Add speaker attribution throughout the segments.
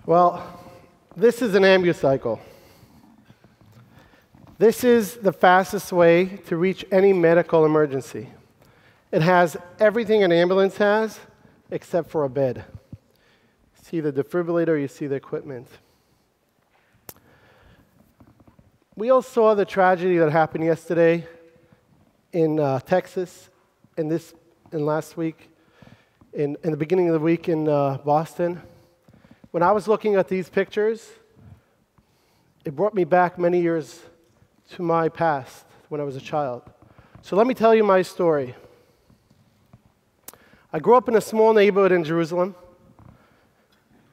Speaker 1: Well, this is an ambucycle. This is the fastest way to reach any medical emergency. It has everything an ambulance has, except for a bed. See the defibrillator, you see the equipment. We all saw the tragedy that happened yesterday in Texas, and last week, in the beginning of the week in Boston. When I was looking at these pictures, it brought me back many years to my past when I was a child. So let me tell you my story. I grew up in a small neighborhood in Jerusalem.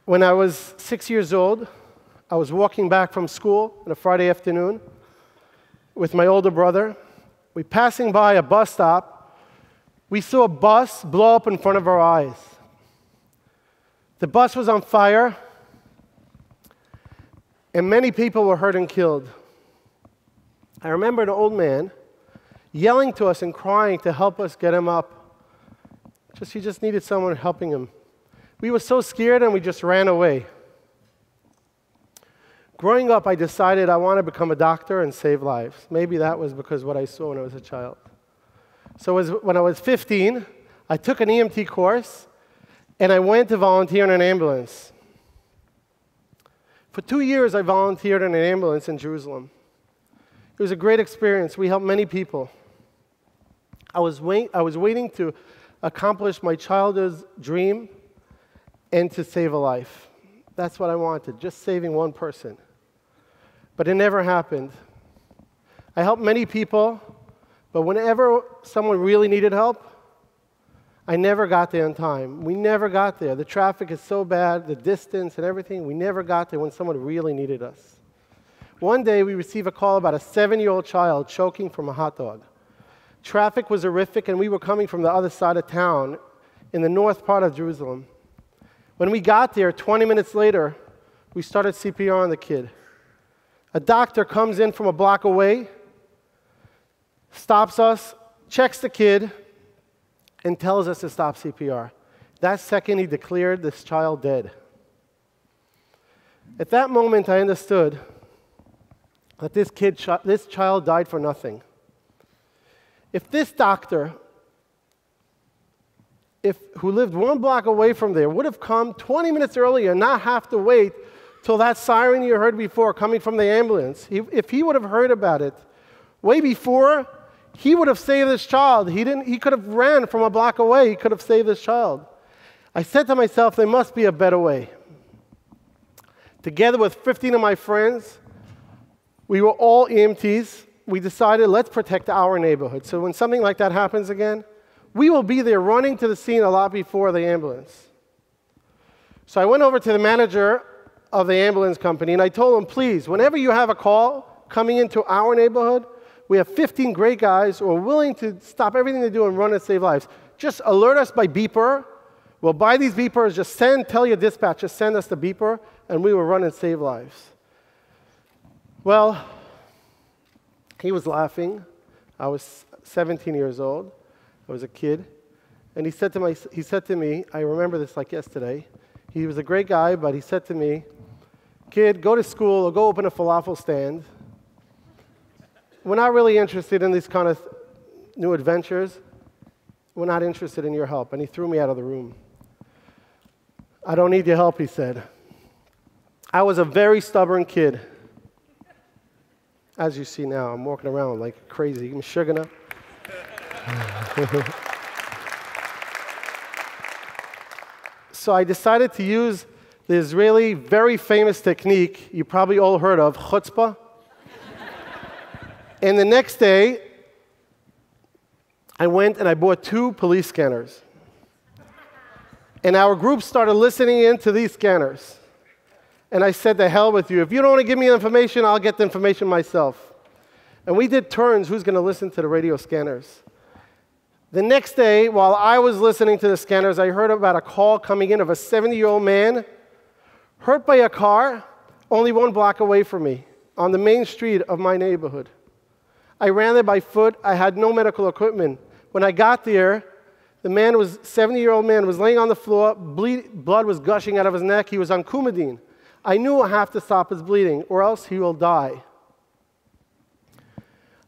Speaker 1: When I was 6 years old, I was walking back from school on a Friday afternoon with my older brother. We passing by a bus stop. We saw a bus blow up in front of our eyes. The bus was on fire, and many people were hurt and killed. I remember an old man yelling to us and crying to help us get him up. He just needed someone helping him. We were so scared, and we just ran away. Growing up, I decided I want to become a doctor and save lives. Maybe that was because of what I saw when I was a child. So when I was 15, I took an EMT course, and I went to volunteer in an ambulance. For 2 years, I volunteered in an ambulance in Jerusalem. It was a great experience. We helped many people. I was waiting to accomplish my childhood dream and to save a life. That's what I wanted, just saving one person. But it never happened. I helped many people, but whenever someone really needed help, I never got there in time. We never got there. The traffic is so bad, the distance and everything, we never got there when someone really needed us. One day, we received a call about a 7-year-old child choking from a hot dog. Traffic was horrific, and we were coming from the other side of town in the north part of Jerusalem. When we got there, 20 minutes later, we started CPR on the kid. A doctor comes in from a block away, stops us, checks the kid, and tells us to stop CPR. That second, he declared this child dead. At that moment, I understood that this child died for nothing. If this doctor, who lived 1 block away from there, would have come 20 minutes earlier and not have to wait till that siren you heard before coming from the ambulance, if he would have heard about it way before, he would have saved this child. He could have ran from a block away. He could have saved this child. I said to myself, there must be a better way. Together with 15 of my friends, we were all EMTs. We decided, let's protect our neighborhood. So when something like that happens again, we will be there running to the scene a lot before the ambulance. So I went over to the manager of the ambulance company, and I told him, please, whenever you have a call coming into our neighborhood, we have 15 great guys who are willing to stop everything they do and run and save lives. Just alert us by beeper. We'll buy these beepers. Just tell your dispatch, just send us the beeper, and we will run and save lives. Well, he was laughing. I was 17 years old. I was a kid. And he said to me, I remember this like yesterday. He was a great guy, but he said to me, kid, go to school or go open a falafel stand. We're not really interested in these kind of new adventures. We're not interested in your help. And he threw me out of the room. I don't need your help, he said. I was a very stubborn kid. As you see now, I'm walking around like crazy. I'm sugar. So I decided to use the Israeli very famous technique you probably all heard of, chutzpah. And the next day, I went and I bought 2 police scanners. And our group started listening in to these scanners. And I said, to hell with you. If you don't want to give me the information, I'll get the information myself. And we did turns, who's going to listen to the radio scanners. The next day, while I was listening to the scanners, I heard about a call coming in of a 70-year-old man hurt by a car only 1 block away from me on the main street of my neighborhood. I ran there by foot. I had no medical equipment. When I got there, the 70-year-old man was laying on the floor. Blood was gushing out of his neck. He was on Coumadine. I knew I have to stop his bleeding, or else he will die.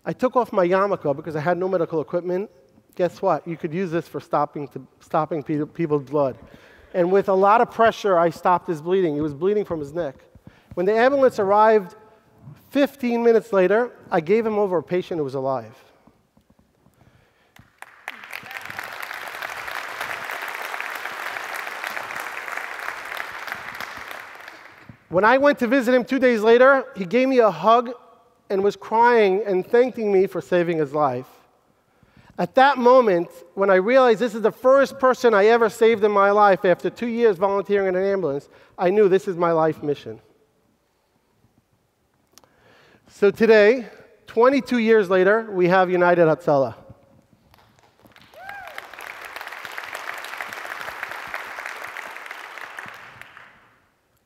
Speaker 1: I took off my yarmulke because I had no medical equipment. Guess what? You could use this for stopping people's blood. And with a lot of pressure, I stopped his bleeding. He was bleeding from his neck. When the ambulance arrived 15 minutes later, I gave him over a patient who was alive. When I went to visit him 2 days later, he gave me a hug and was crying and thanking me for saving his life. At that moment, when I realized this is the first person I ever saved in my life after 2 years volunteering in an ambulance, I knew this is my life mission. So today, 22 years later, we have United Hatzalah.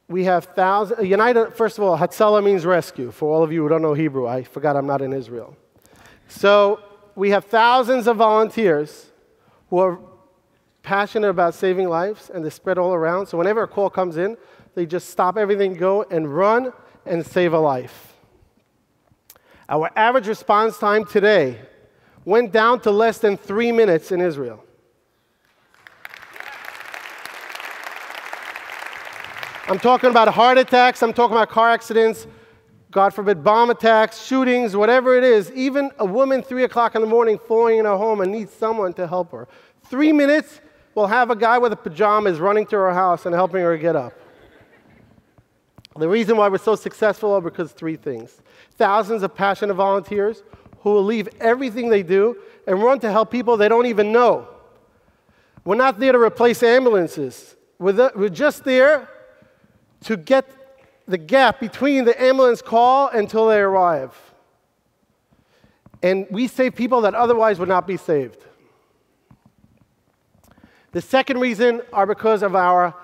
Speaker 1: We have thousands. United, first of all, Hatzalah means rescue. For all of you who don't know Hebrew, I forgot I'm not in Israel. So we have thousands of volunteers who are passionate about saving lives, and they spread all around. So whenever a call comes in, they just stop everything, go and run and save a life. Our average response time today went down to less than 3 minutes in Israel. I'm talking about heart attacks, I'm talking about car accidents, God forbid, bomb attacks, shootings, whatever it is. Even a woman 3 o'clock in the morning falling in her home and needs someone to help her. 3 minutes, we'll have a guy with a pajamas running to her house and helping her get up. The reason why we're so successful are because 3 things. Thousands of passionate volunteers who will leave everything they do and run to help people they don't even know. We're not there to replace ambulances. We're just there to get the gap between the ambulance call until they arrive. And we save people that otherwise would not be saved. The second reason are because of our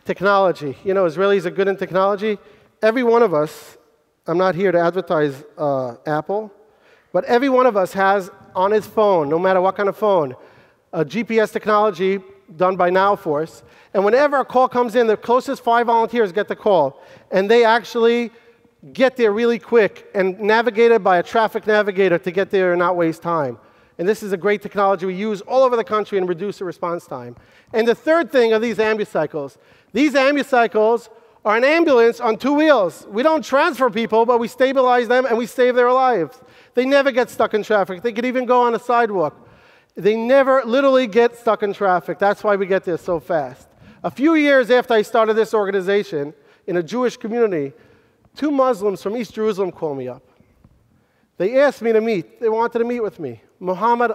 Speaker 1: technology. You know, Israelis are good in technology. Every one of us, I'm not here to advertise Apple, but every one of us has on his phone, no matter what kind of phone, a GPS technology done by Nowforce. And whenever a call comes in, the closest 5 volunteers get the call. And they actually get there really quick and navigated by a traffic navigator to get there and not waste time. And this is a great technology we use all over the country and reduce the response time. And the third thing are these ambucycles. These ambucycles are an ambulance on 2 wheels. We don't transfer people, but we stabilize them and we save their lives. They never get stuck in traffic. They could even go on a sidewalk. They never literally get stuck in traffic. That's why we get there so fast. A few years after I started this organization in a Jewish community, 2 Muslims from East Jerusalem called me up. They asked me to meet. They wanted to meet with me. Muhammad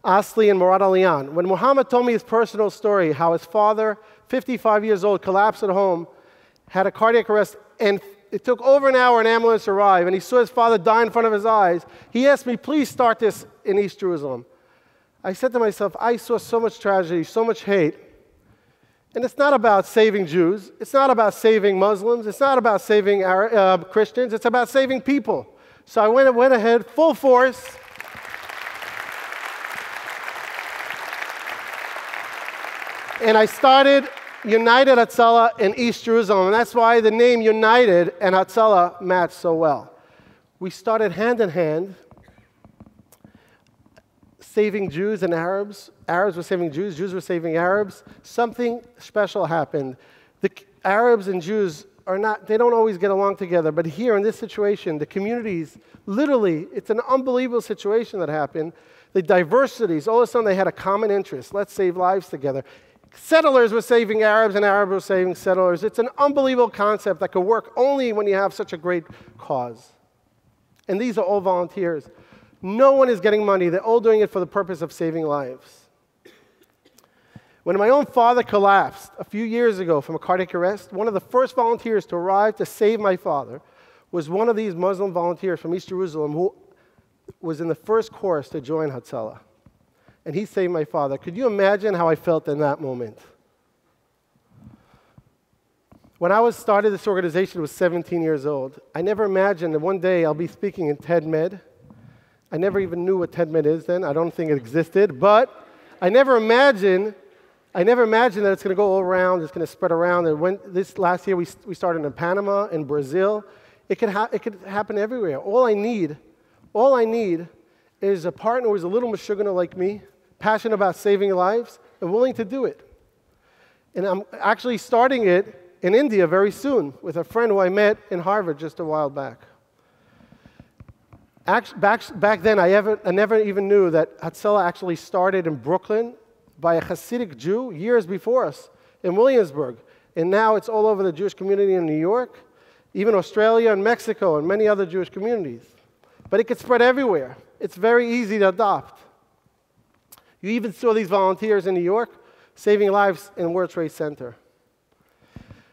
Speaker 1: Asli and Murad Aliyan. When Muhammad told me his personal story, how his father, 55 years old, collapsed at home, had a cardiac arrest, and it took over an hour an ambulance to arrive, and he saw his father die in front of his eyes, he asked me, please start this in East Jerusalem. I said to myself, I saw so much tragedy, so much hate, and it's not about saving Jews, it's not about saving Muslims, it's not about saving Christians, it's about saving people. So I went ahead, full force, and I started United Hatzalah in East Jerusalem, and that's why the name United and Hatzalah match so well. We started hand in hand, saving Jews and Arabs. Arabs were saving Jews, Jews were saving Arabs. Something special happened. The Arabs and Jews they don't always get along together, but here in this situation, the communities, literally, it's an unbelievable situation that happened. The diversities, all of a sudden they had a common interest. Let's save lives together. Settlers were saving Arabs and Arabs were saving settlers. It's an unbelievable concept that could work only when you have such a great cause. And these are all volunteers. No one is getting money. They're all doing it for the purpose of saving lives. When my own father collapsed a few years ago from a cardiac arrest, one of the first volunteers to arrive to save my father was one of these Muslim volunteers from East Jerusalem who was in the first course to join Hatzalah. And he saved my father. Could you imagine how I felt in that moment? When I started this organization, I was 17 years old. I never imagined that one day I'll be speaking in TEDMED. I never even knew what TEDMED is then. I don't think it existed. But I never imagined I never imagined that it's going to go all around, it's going to spread around. And this last year, we started in Panama, in Brazil. It could happen everywhere. All I need is a partner who's a little mashugana like me, passionate about saving lives, and willing to do it. And I'm actually starting it in India very soon with a friend who I met in Harvard just a while back. Back then, I never even knew that Hatzalah actually started in Brooklyn by a Hasidic Jew years before us in Williamsburg. And now it's all over the Jewish community in New York, even Australia and Mexico and many other Jewish communities. But it could spread everywhere. It's very easy to adopt. You even saw these volunteers in New York saving lives in World Trade Center.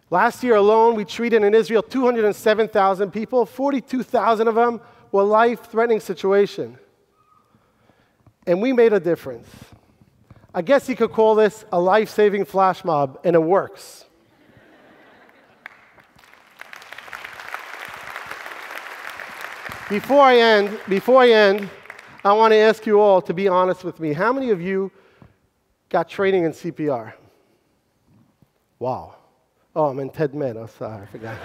Speaker 1: Last year alone, we treated in Israel 207,000 people. 42,000 of them were life-threatening situation. And we made a difference. I guess you could call this a life-saving flash mob, and it works. Before I end, I want to ask you all to be honest with me. How many of you got training in CPR? Wow. Oh, I'm in TEDMED. Oh, sorry, I forgot.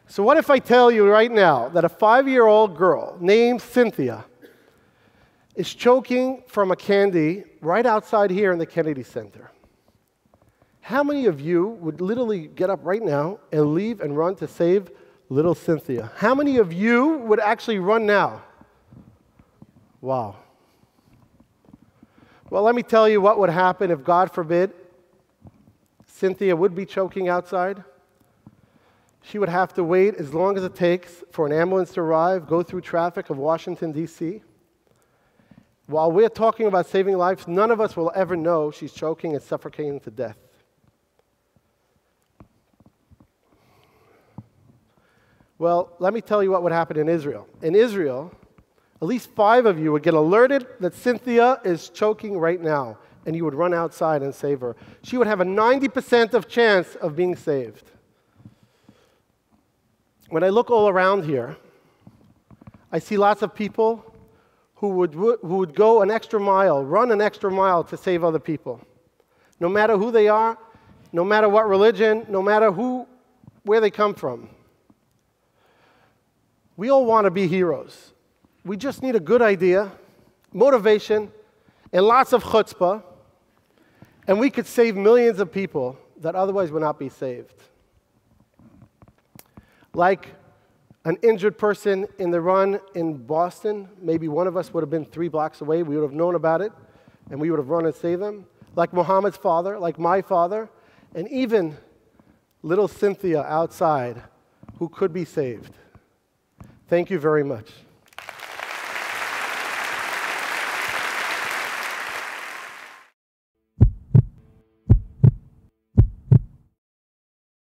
Speaker 1: So what if I tell you right now that a 5-year-old girl named Cynthia is choking from a candy right outside here in the Kennedy Center? How many of you would literally get up right now and leave and run to save little Cynthia? How many of you would actually run now? Wow. Well, let me tell you what would happen if, God forbid, Cynthia would be choking outside. She would have to wait as long as it takes for an ambulance to arrive, go through traffic of Washington, D.C. While we're talking about saving lives, none of us will ever know she's choking and suffocating to death. Well, let me tell you what would happen in Israel. In Israel, at least 5 of you would get alerted that Cynthia is choking right now, and you would run outside and save her. She would have a 90% of chance of being saved. When I look all around here, I see lots of people who would go an extra mile, run an extra mile to save other people. No matter who they are, no matter what religion, no matter where they come from. We all want to be heroes. We just need a good idea, motivation, and lots of chutzpah, and we could save millions of people that otherwise would not be saved. Like an injured person in the run in Boston, maybe one of us would have been 3 blocks away. We would have known about it, and we would have run and saved them. Like Muhammad's father, like my father, and even little Cynthia outside who could be saved. Thank you very much.